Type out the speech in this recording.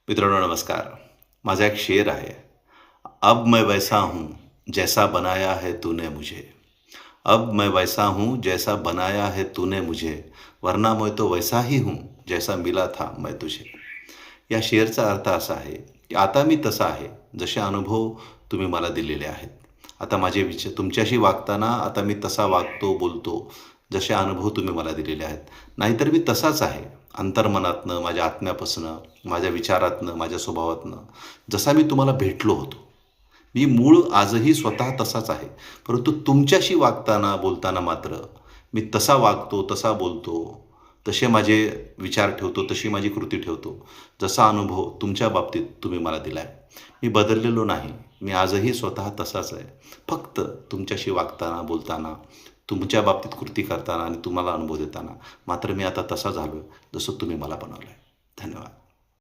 मित्रांनो नमस्कार. माझा एक शेर आहे. अब मैं वैसा हूँ जैसा बनाया है तूने मुझे. अब मैं वैसा हूँ जैसा बनाया है तूने मुझे, वरना मैं तो वैसा ही हूँ जैसा मिला था मैं तुझे. या शेरचा अर्थ असा आहे की आता मी तसा आहे जसे अनुभव तुम्ही मला दिलेले आहेत. आता माझे विचार तुमच्याशी वागताना आता मी तसा वागतो, बोलतो, जसे अनुभव तुम्ही मला दिलेले आहेत. नाहीतर मी तसाच आहे अंतर्मनातनं, माझ्या आत्म्यापासनं, माझ्या विचारातनं, माझ्या स्वभावातनं, जसा मी तुम्हाला भेटलो होतो. मी मूळ आजही स्वतः तसाच आहे. परंतु तुमच्याशी वागताना, बोलताना मात्र मी तसा वागतो, तसा बोलतो, तसे माझे विचार ठेवतो, तशी माझी कृती ठेवतो, जसा अनुभव तुमच्या बाबतीत तुम्ही मला दिला आहे. मी बदललेलो नाही. मी आजही स्वतः तसाच आहे. फक्त तुमच्याशी वागताना, बोलताना, तुमच्या बाबतीत कृती करताना आणि तुम्हाला अनुभव देताना मात्र मी आता तसा झालो आहे, जसं तुम्ही मला बनवलं आहे. धन्यवाद.